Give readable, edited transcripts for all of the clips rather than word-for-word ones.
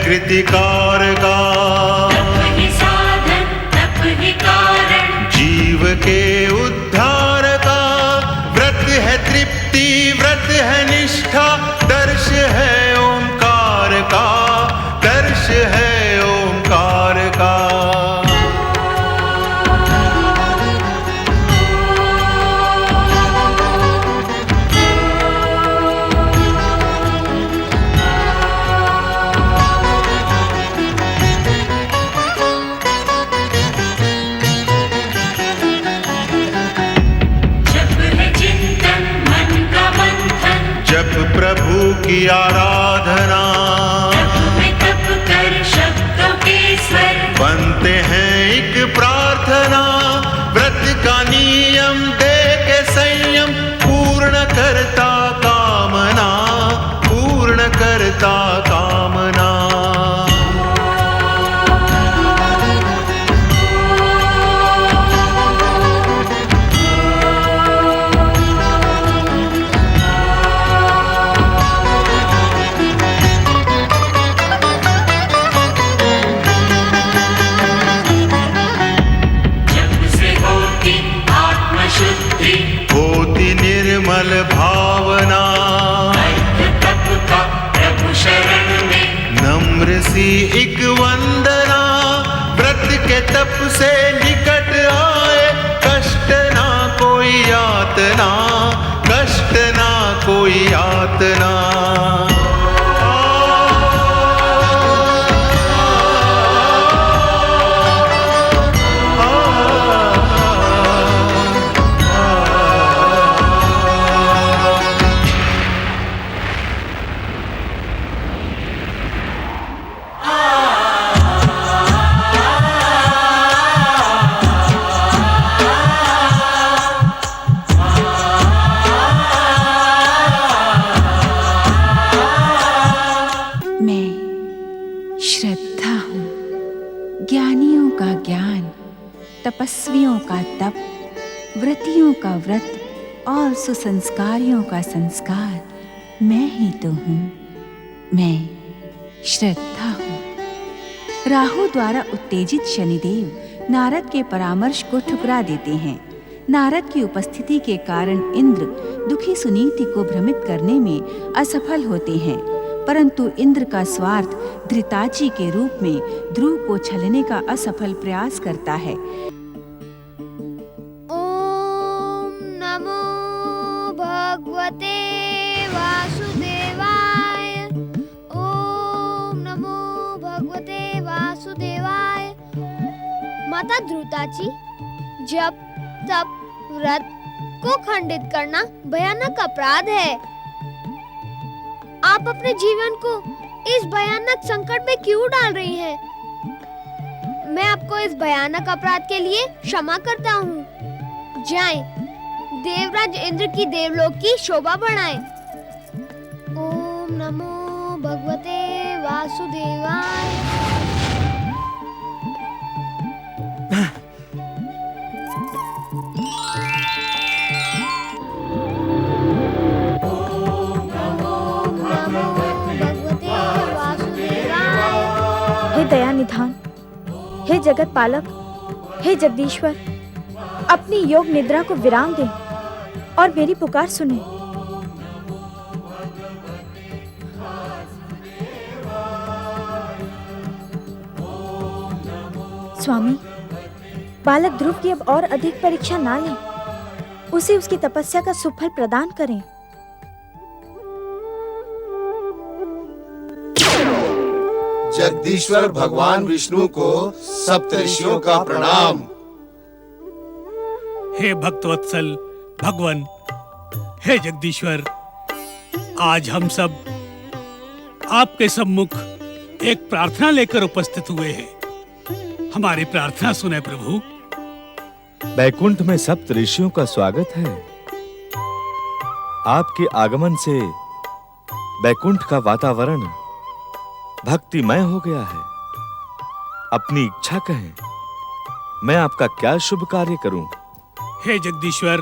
कृतिकार का, तप ही साधन तप ही कारण, जीव के उद्धार का। व्रत है तृप्ति व्रत है निष्ठा, दर्श है ओंकार का, दर्श है ओंकार का। जप प्रभु की आराधना, तप में तप कर शब्दों के स्वर, बनते हैं एक प्रार्थना। व्रत का नियम दे के संयम, पूर्ण करता कामना, पूर्ण करता कामना। होती निर्मल भावना, तप का प्रभु शरण में, नम्र सी एक वंदना। व्रत के तप से निकट आए, कष्ट ना कोई यातना, कष्ट ना कोई यातना। तपस्वियों का तप, व्रतियों का व्रत और सुसंस्कारियों का संस्कार मैं ही तो हूँ, मैं श्रद्धा हूँ। राहु द्वारा उत्तेजित शनिदेव नारद के परामर्श को ठुकरा देते हैं। नारद की उपस्थिति के कारण इंद्र दुखी सुनीति को भ्रमित करने में असफल होते हैं, परंतु इंद्र का स्वार्थ धृताची के रूप में ध्रुव को छलने का असफल प्रयास करता है। ओम नमो भगवते वासुदेवाय, ओम नमो भगवते वासुदेवाय। माता धृताची, जप तप व्रत को खंडित करना भयानक अपराध है। आप अपने जीवन को इस भयानक संकट में क्यों डाल रही हैं? मैं आपको इस भयानक अपराध के लिए क्षमा करता हूँ। जाएं, देवराज इंद्र की देवलोक की शोभा बढ़ाएं। ओम नमो भगवते वासुदेवाय। दया निधान, हे जगत पालक, हे जगदीश्वर, अपनी योग निद्रा को विराम दें और मेरी पुकार सुनें। स्वामी, बालक ध्रुव की अब और अधिक परीक्षा ना लें, उसे उसकी तपस्या का सुफल प्रदान करें। जगदीश्वर भगवान विष्णु को सप्तऋषियों का प्रणाम। हे भक्तवत्सल भगवान, हे जगदीश्वर, आज हम सब आपके सम्मुख एक प्रार्थना लेकर उपस्थित हुए हैं। हमारी प्रार्थना सुने प्रभु। बैकुंठ में सप्त ऋषियों का स्वागत है। आपके आगमन से बैकुंठ का वातावरण भक्तिमय हो गया है। अपनी इच्छा कहें, मैं आपका क्या शुभ कार्य करूं? हे जगदीश्वर,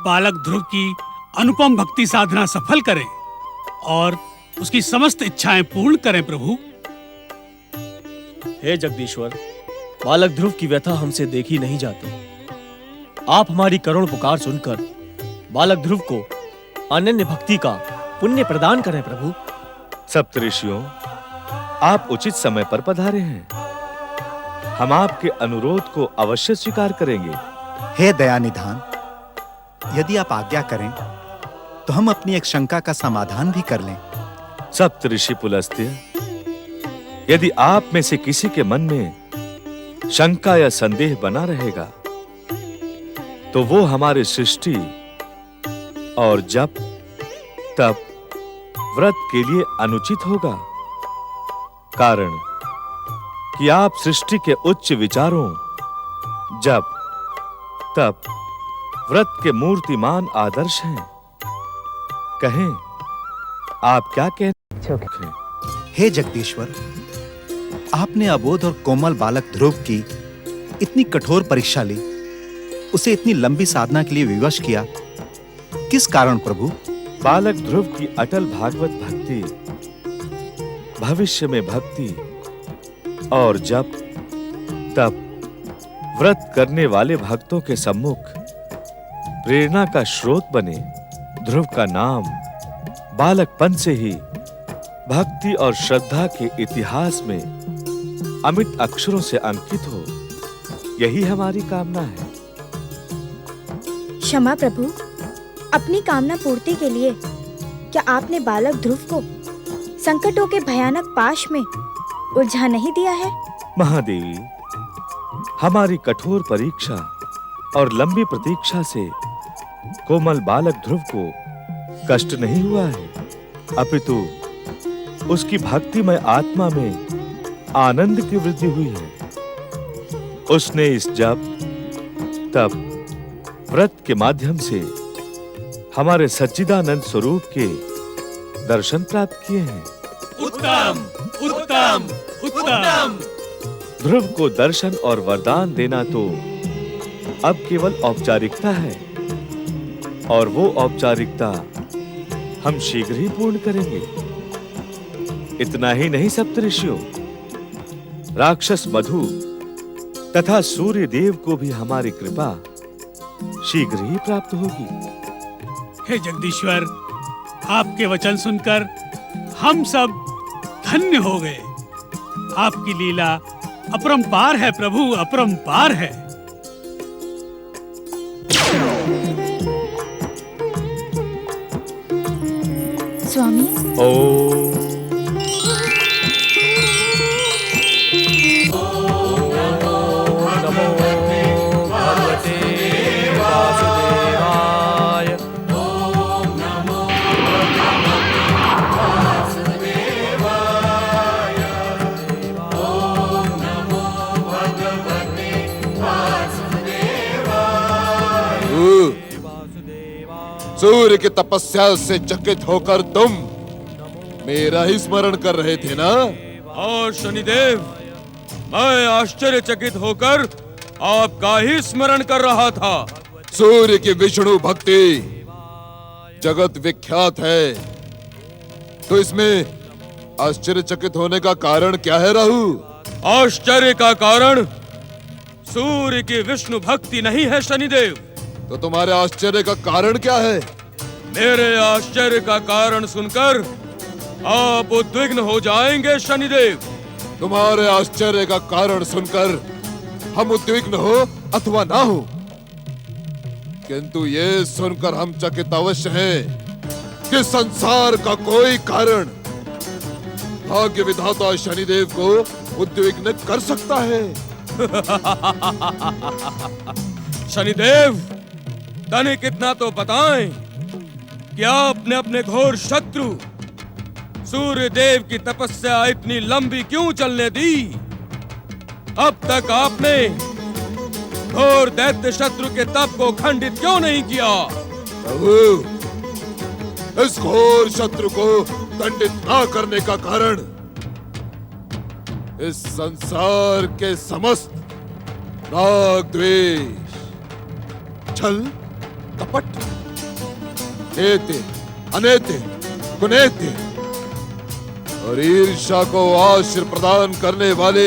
बालक ध्रुव की अनुपम भक्ति साधना सफल करें और उसकी समस्त इच्छाएं पूर्ण करें प्रभु। हे जगदीश्वर, बालक ध्रुव की व्यथा हमसे देखी नहीं जाती। आप हमारी करुण पुकार सुनकर बालक ध्रुव को अनन्य भक्ति का पुण्य प्रदान करें प्रभु। सप्तऋषियों, आप उचित समय पर पधारे हैं। हम आपके अनुरोध को अवश्य स्वीकार करेंगे। हे दयानिधान, यदि आप आज्ञा करें तो हम अपनी एक शंका का समाधान भी कर लें। सप्तऋषि पुलस्त्य, यदि आप में से किसी के मन में शंका या संदेह बना रहेगा तो वो हमारे सृष्टि और जप तप व्रत के लिए अनुचित होगा। कारण कि आप सृष्टि के उच्च विचारों, जप तप व्रत के मूर्तिमान आदर्श हैं। कहें, आप क्या कहते हैं? हे जगदीश्वर, आपने अबोध और कोमल बालक ध्रुव की इतनी कठोर परीक्षा ली, उसे इतनी लंबी साधना के लिए विवश किया, किस कारण प्रभु? बालक ध्रुव की अटल भागवत भक्ति, भविष्य में भक्ति और जप तप व्रत करने वाले भक्तों के सम्मुख प्रेरणा का स्रोत बने। ध्रुव का नाम बालकपन से ही भक्ति और श्रद्धा के इतिहास में अमिट अक्षरों से अंकित हो, यही हमारी कामना है। क्षमा प्रभु, अपनी कामना पूर्ति के लिए क्या आपने बालक ध्रुव को संकटों के भयानक पाश में उलझा नहीं दिया है? महादेवी, हमारी कठोर परीक्षा और लंबी प्रतीक्षा से कोमल बालक ध्रुव को कष्ट नहीं हुआ है, अपितु उसकी भक्तिमय आत्मा में आनंद की वृद्धि हुई है। उसने इस जप तप व्रत के माध्यम से हमारे सच्चिदानंद स्वरूप के दर्शन प्राप्त किए हैं। उत्तम उत्तम उत्तम। ध्रुव को दर्शन और वरदान देना तो अब केवल औपचारिकता है, और वो औपचारिकता हम शीघ्र ही पूर्ण करेंगे। इतना ही नहीं सप्तऋषियों, राक्षस मधु तथा सूर्य देव को भी हमारी कृपा शीघ्र ही प्राप्त होगी। हे जगदीश्वर, आपके वचन सुनकर हम सब धन्य हो गए। आपकी लीला अपरंपार है प्रभु, अपरंपार है। स्वामी, ओम सूर्य की तपस्या से चकित होकर तुम मेरा ही स्मरण कर रहे थे ना? और शनिदेव, मैं आश्चर्यचकित होकर आपका ही स्मरण कर रहा था। सूर्य की विष्णु भक्ति जगत विख्यात है, तो इसमें आश्चर्यचकित होने का कारण क्या है राहु? आश्चर्य का कारण सूर्य की विष्णु भक्ति नहीं है शनिदेव। तो तुम्हारे आश्चर्य का कारण क्या है? मेरे आश्चर्य का कारण सुनकर आप उद्विग्न हो जाएंगे शनिदेव। तुम्हारे आश्चर्य का कारण सुनकर हम उद्विग्न हो अथवा ना हो, किंतु ये सुनकर हम चकित अवश्य हैं कि संसार का कोई कारण भाग्य विधाता शनिदेव को उद्विग्न कर सकता है। शनिदेव, तनिक इतना तो बताएं कि आपने अपने घोर शत्रु सूर्य देव की तपस्या इतनी लंबी क्यों चलने दी? अब तक आपने घोर दैत्य शत्रु के तप को खंडित क्यों नहीं किया? प्रभु, इस घोर शत्रु को दंडित ना करने का कारण इस संसार के समस्त राग द्वेष, छल कपट, नेत्य अनेत्य कुनेत्य और ईर्ष्या को आश्रय प्रदान करने वाले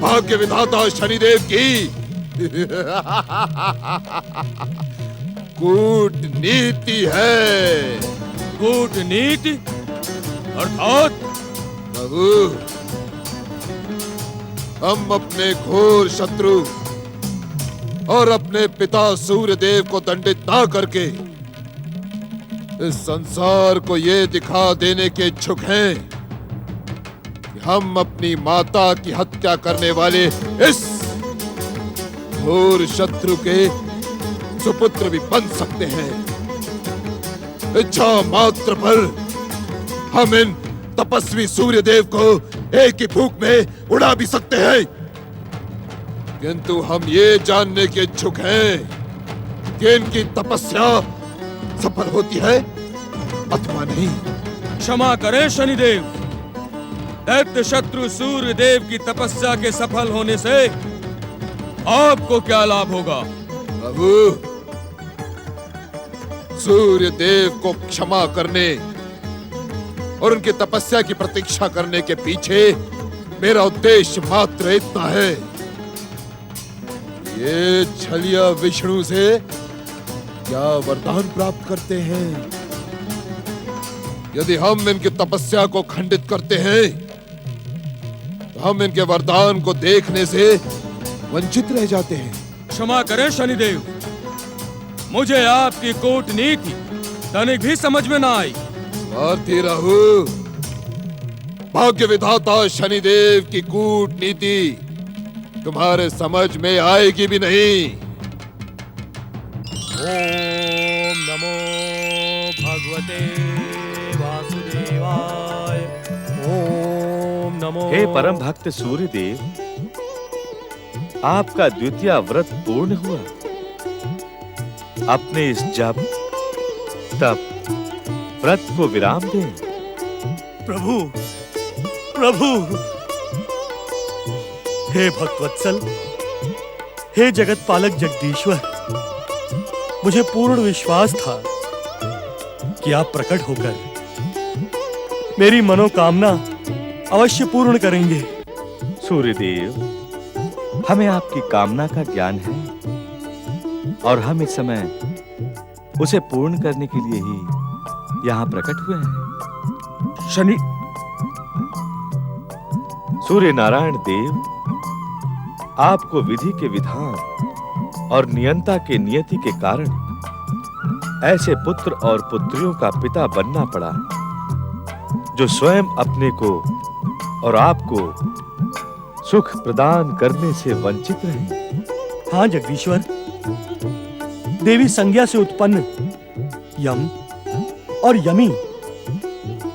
भाग्य विधाता शनिदेव की कूटनीति है। कूटनीति अर्थात? प्रभु, हम अपने घोर शत्रु और अपने पिता सूर्यदेव को दंडित ना करके इस संसार को ये दिखा देने के इच्छुक हैं कि हम अपनी माता की हत्या करने वाले इस घोर शत्रु के सुपुत्र भी बन सकते हैं। इच्छा मात्र पर हम इन तपस्वी सूर्यदेव को एक ही फूंक में उड़ा भी सकते हैं, किंतु हम ये जानने के इच्छुक हैं कि इनकी तपस्या सफल होती है अथवा नहीं। क्षमा करें शनिदेव, दैत्य शत्रु सूर्यदेव की तपस्या के सफल होने से आपको क्या लाभ होगा? प्रभु, सूर्यदेव को क्षमा करने और उनकी तपस्या की प्रतीक्षा करने के पीछे मेरा उद्देश्य मात्र इतना है, ये छलिया विष्णु से क्या वरदान प्राप्त करते हैं। यदि हम इनकी तपस्या को खंडित करते हैं तो हम इनके वरदान को देखने से वंचित रह जाते हैं। क्षमा करें शनिदेव, मुझे आपकी कूटनीति तनिक भी समझ में ना आई। स्वार्थी राहु, भाग्य विधाता शनिदेव की कूटनीति तुम्हारे समझ में आएगी भी नहीं। ओम नमो भगवते वासुदेवाय। ओम नमो। हे परम भक्त सूर्यदेव, आपका द्वितीय व्रत पूर्ण हुआ। अपने इस जप तप व्रत को विराम दें। प्रभु, प्रभु, हे भक्तवत्सल, हे जगत पालक जगदीश्वर, मुझे पूर्ण विश्वास था कि आप प्रकट होकर मेरी मनोकामना अवश्य पूर्ण करेंगे। सूर्यदेव, हमें आपकी कामना का ज्ञान है और हम इस समय उसे पूर्ण करने के लिए ही यहाँ प्रकट हुए हैं। शनि सूर्य नारायण देव, आपको विधि के विधान और नियंता के नियति के कारण ऐसे पुत्र और पुत्रियों का पिता बनना पड़ा जो स्वयं अपने को और आपको सुख प्रदान करने से वंचित रहे। हाँ जगदीश्वर, देवी संज्ञा से उत्पन्न यम और यमी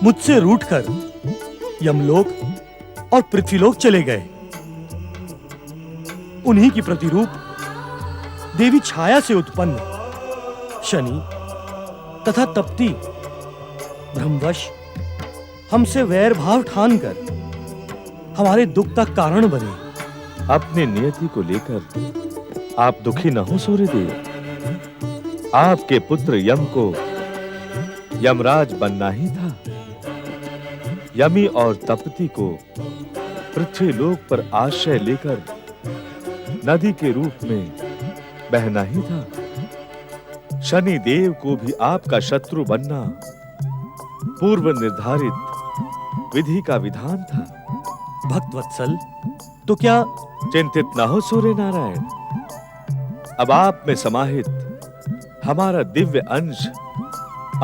मुझसे रूठकर यमलोक और पृथ्वीलोक चले गए। उन्हीं की प्रतिरूप देवी छाया से उत्पन्न शनि तथा तप्ती ब्रह्मवश हमसे वैर भाव ठानकर हमारे दुख का कारण बने। अपनी नियति को लेकर आप दुखी न हो सूर्यदेव। आपके पुत्र यम को यमराज बनना ही था। यमी और तपती को पृथ्वी लोक पर आश्रय लेकर नदी के रूप में बहना ही था। शनि देव को भी आपका शत्रु बनना पूर्व निर्धारित विधि का विधान था। भक्तवत्सल, तो क्या चिंतित न हो सूर्य नारायण। अब आप में समाहित हमारा दिव्य अंश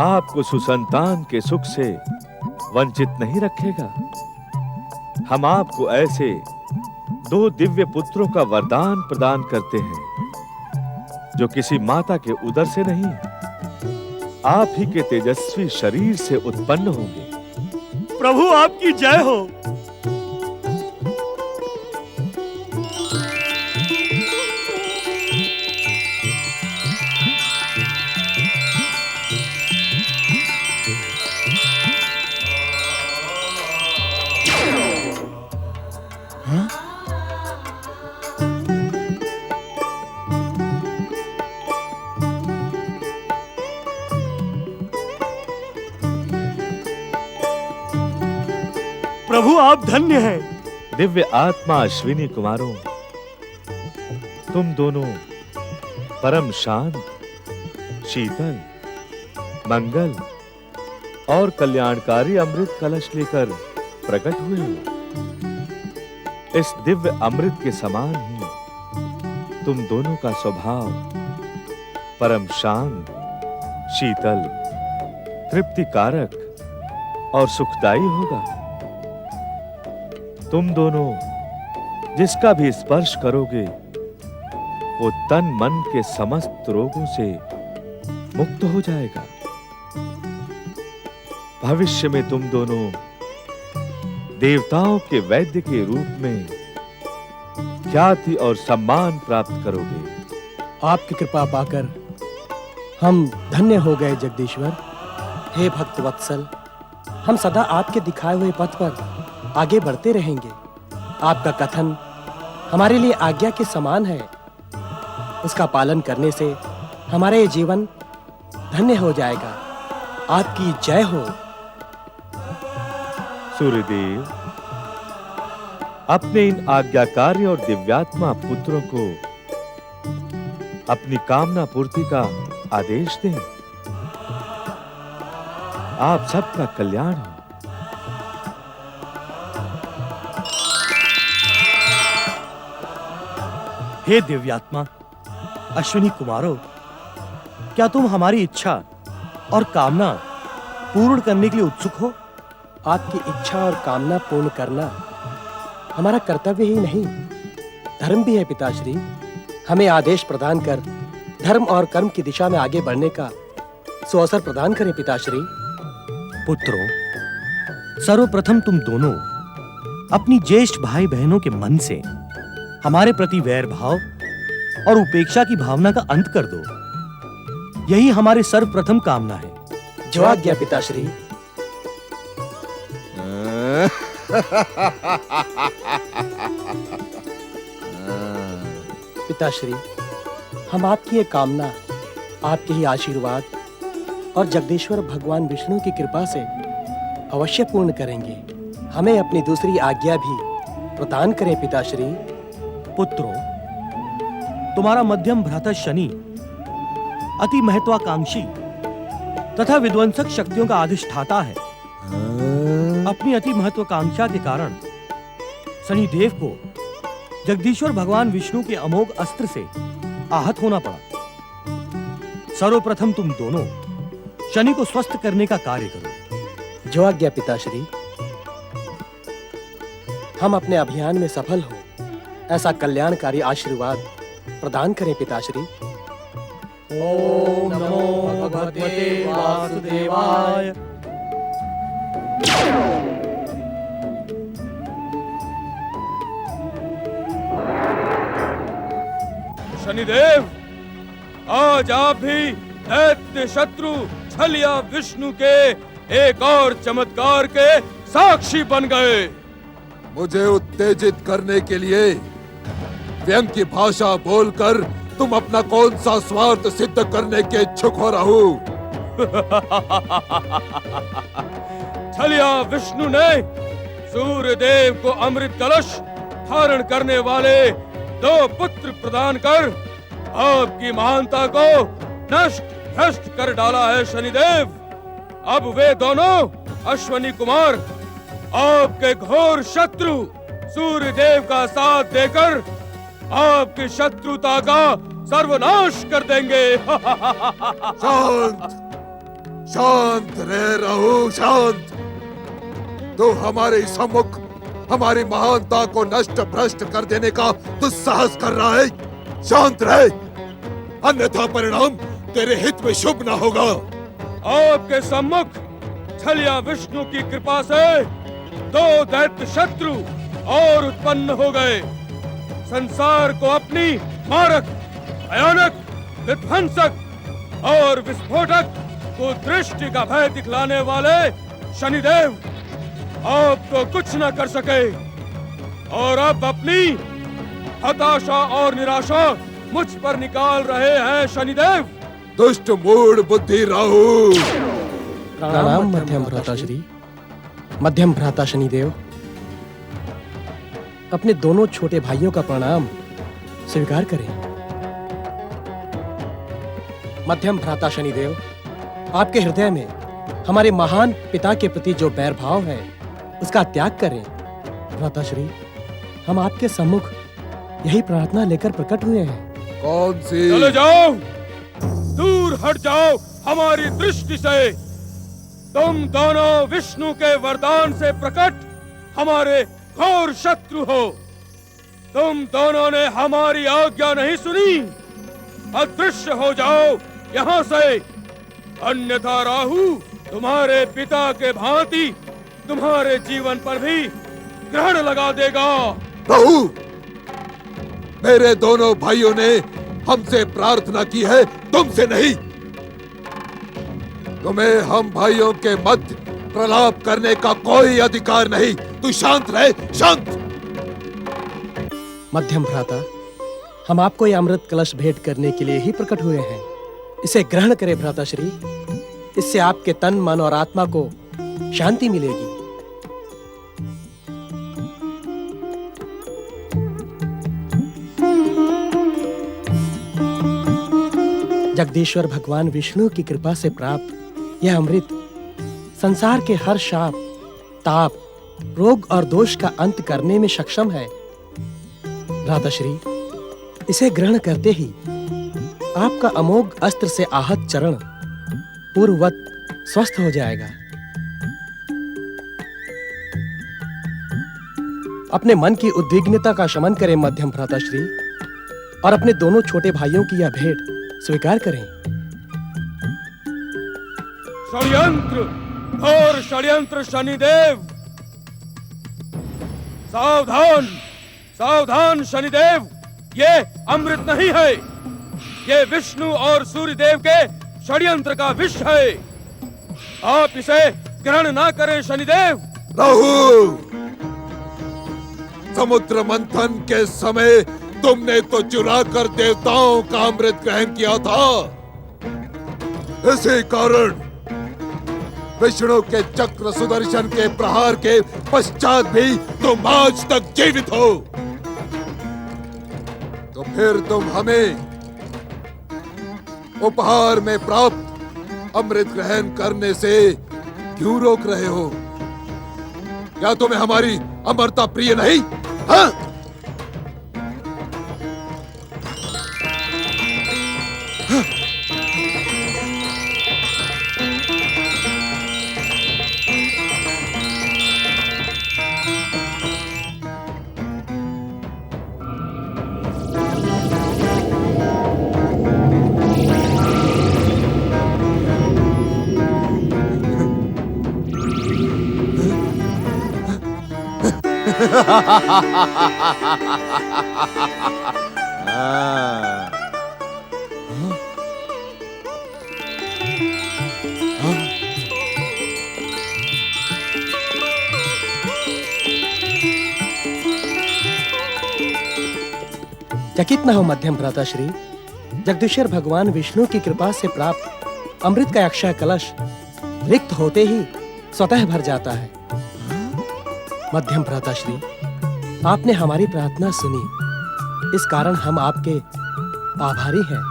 आपको सुसंतान के सुख से वंचित नहीं रखेगा। हम आपको ऐसे 2 दिव्य पुत्रों का वरदान प्रदान करते हैं जो किसी माता के उदर से नहीं, आप ही के तेजस्वी शरीर से उत्पन्न होंगे। प्रभु आपकी जय हो। प्रभु आप धन्य हैं। दिव्य आत्मा अश्विनी कुमारों, तुम दोनों परम शांत, शीतल, मंगल और कल्याणकारी अमृत कलश लेकर प्रकट हुए हो। इस दिव्य अमृत के समान ही तुम दोनों का स्वभाव परम शांत, शीतल, तृप्तिकारक और सुखदायी होगा। तुम दोनों जिसका भी स्पर्श करोगे वो तन मन के समस्त रोगों से मुक्त हो जाएगा। भविष्य में तुम दोनों देवताओं के वैद्य के रूप में ख्याति और सम्मान प्राप्त करोगे। आपकी कृपा पाकर हम धन्य हो गए जगदीश्वर। हे भक्त वत्सल, हम सदा आपके दिखाए हुए पथ पर आगे बढ़ते रहेंगे। आपका कथन हमारे लिए आज्ञा के समान है। उसका पालन करने से हमारा ये जीवन धन्य हो जाएगा। आपकी जय हो। सूर्यदेव, अपने इन आज्ञाकारी और दिव्यात्मा पुत्रों को अपनी कामना पूर्ति का आदेश दें। आप सबका कल्याण हो। हे दिव्यात्मा अश्विनी कुमारों, क्या तुम हमारी इच्छा और कामना पूर्ण करने के लिए उत्सुक हो? आपकी इच्छा और कामना पूर्ण करना हमारा कर्तव्य ही नहीं, धर्म भी है पिताश्री। हमें आदेश प्रदान कर धर्म और कर्म की दिशा में आगे बढ़ने का सुअवसर प्रदान करें पिताश्री। पुत्रों, सर्वप्रथम तुम दोनों अपनी ज्येष्ठ भाई बहनों के मन से हमारे प्रति वैर भाव और उपेक्षा की भावना का अंत कर दो। यही हमारी सर्वप्रथम कामना है। जो आज्ञा पिताश्री। पिताश्री, हम आपकी ये कामना आपके ही आशीर्वाद और जगदीश्वर भगवान विष्णु की कृपा से अवश्य पूर्ण करेंगे। हमें अपनी दूसरी आज्ञा भी प्रदान करें पिताश्री। पुत्रों, तुम्हारा मध्यम भ्राता शनि अति महत्वाकांक्षी तथा विध्वंसक शक्तियों का अधिष्ठाता है। अपनी अति महत्वाकांक्षा के कारण शनिदेव को जगदीश्वर भगवान विष्णु के अमोघ अस्त्र से आहत होना पड़ा। सर्वप्रथम तुम दोनों शनि को स्वस्थ करने का कार्य करो। जो आज्ञा पिताश्री। हम अपने अभियान में सफल हो ऐसा कल्याणकारी आशीर्वाद प्रदान करें पिताश्री। ओम नमो भगवते वासुदेवाय। शनिदेव, आज आप भी दैत्य शत्रु छलिया विष्णु के एक और चमत्कार के साक्षी बन गए। मुझे उत्तेजित करने के लिए व्यंग की भाषा बोलकर तुम अपना कौन सा स्वार्थ सिद्ध करने के इच्छुक हो रहो? छलिया विष्णु ने सूर्य देव को अमृत कलश धारण करने वाले 2 पुत्र प्रदान कर आपकी महानता को नष्ट भ्रष्ट कर डाला है शनिदेव। अब वे दोनों अश्विनी कुमार आपके घोर शत्रु सूर्य देव का साथ देकर आपकी शत्रुता का सर्वनाश कर देंगे। शांत शांत रहो, शांत। तो हमारे सम्मुख हमारी महानता को नष्ट भ्रष्ट कर देने का दुस्साहस कर रहा है। शांत रहे, अन्यथा परिणाम तेरे हित में शुभ न होगा। आपके सम्मुख छलिया विष्णु की कृपा से 2 दैत्य शत्रु और उत्पन्न हो गए। संसार को अपनी मारक, भयानक, विध्वंसक और विस्फोटक कुदृष्टि का भय दिखलाने वाले शनिदेव आपको कुछ न कर सके और अब अपनी हताशा और निराशा मुझ पर निकाल रहे हैं शनिदेव। दुष्ट मूढ़ बुद्धि राहु। प्रणाम मध्यम भ्राता श्री। मध्यम भ्राता शनिदेव, अपने दोनों छोटे भाइयों का प्रणाम स्वीकार करें। मध्यम भ्राता शनिदेव, आपके हृदय में हमारे महान पिता के प्रति जो बैर भाव है उसका त्याग करें। भ्राताश्री, हम आपके सम्मुख यही प्रार्थना लेकर प्रकट हुए हैं। कौन सी? चले जाओ, दूर हट जाओ हमारी दृष्टि से। तुम दोनों विष्णु के वरदान से प्रकट हमारे घोर शत्रु हो। तुम दोनों ने हमारी आज्ञा नहीं सुनी, अदृश्य हो जाओ यहाँ से, अन्यथा राहु तुम्हारे पिता के भांति तुम्हारे जीवन पर भी ग्रहण लगा देगा। राहु, मेरे दोनों भाइयों ने हमसे प्रार्थना की है, तुमसे नहीं। तुम्हें हम भाइयों के मध्य प्रलाप करने का कोई अधिकार नहीं। तू शांत रहे, शांत। मध्यम भ्राता, हम आपको यह अमृत कलश भेंट करने के लिए ही प्रकट हुए हैं। इसे ग्रहण करें भ्राताश्री, इससे आपके तन, मन और आत्मा को शांति मिलेगी। जगदीश्वर भगवान विष्णु की कृपा से प्राप्त यह अमृत संसार के हर शाप, ताप, रोग और दोष का अंत करने में सक्षम है। भ्राताश्री, इसे ग्रहण करते ही आपका अमोघ अस्त्र से आहत चरण पूर्ववत स्वस्थ हो जाएगा। अपने मन की उद्विग्नता का शमन करें मध्यम भ्राताश्री, और अपने दोनों छोटे भाइयों की यह भेंट स्वीकार करें। षड्यंत्र, घोर षड्यंत्र शनिदेव। सावधान, सावधान शनिदेव, ये अमृत नहीं है, ये विष्णु और सूर्यदेव के षड्यंत्र का विष है। आप इसे ग्रहण ना करें शनिदेव। राहु, समुद्र मंथन के समय तुमने तो चुरा कर देवताओं का अमृत ग्रहण किया था। इसी कारण विष्णु के चक्र सुदर्शन के प्रहार के पश्चात भी तुम आज तक जीवित हो। तो फिर तुम हमें उपहार में प्राप्त अमृत ग्रहण करने से क्यों रोक रहे हो? क्या तुम्हें हमारी अमरता प्रिय नहीं? हाँ? चकित न हो मध्यम भ्राताश्री, जगदीश्वर भगवान विष्णु की कृपा से प्राप्त अमृत का अक्षय कलश रिक्त होते ही स्वतः भर जाता है। मध्यम भ्राताश्री, आपने हमारी प्रार्थना सुनी, इस कारण हम आपके आभारी हैं।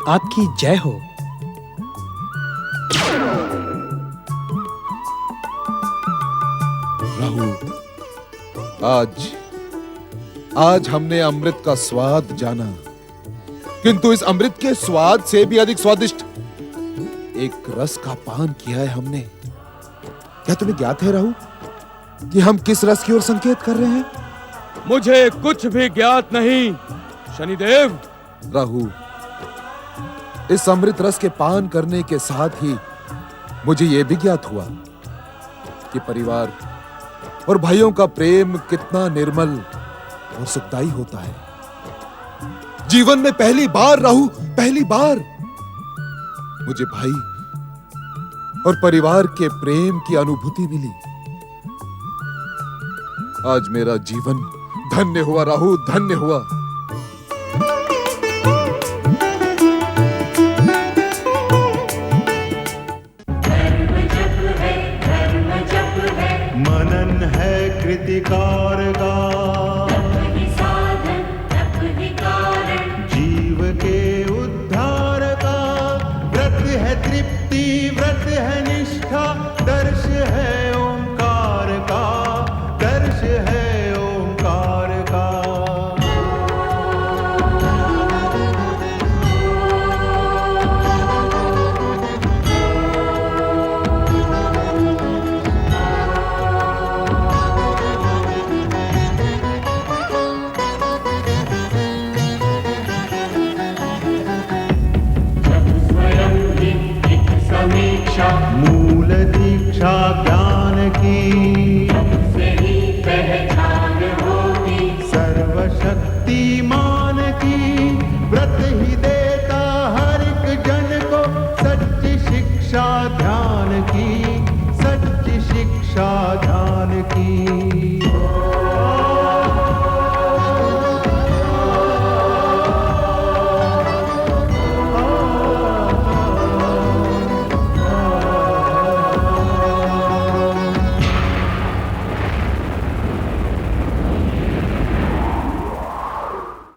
आपकी जय हो। राहु, आज हमने अमृत का स्वाद जाना, किंतु इस अमृत के स्वाद से भी अधिक स्वादिष्ट एक रस का पान किया है हमने। क्या तुम्हें ज्ञात है राहु कि हम किस रस की ओर संकेत कर रहे हैं? मुझे कुछ भी ज्ञात नहीं शनिदेव। राहु, इस अमृत रस के पान करने के साथ ही मुझे यह भी ज्ञात हुआ कि परिवार और भाइयों का प्रेम कितना निर्मल और सुखदायी होता है। जीवन में पहली बार राहु, पहली बार मुझे भाई और परिवार के प्रेम की अनुभूति मिली। आज मेरा जीवन धन्य हुआ राहु, धन्य हुआ। मनन है कृतिकार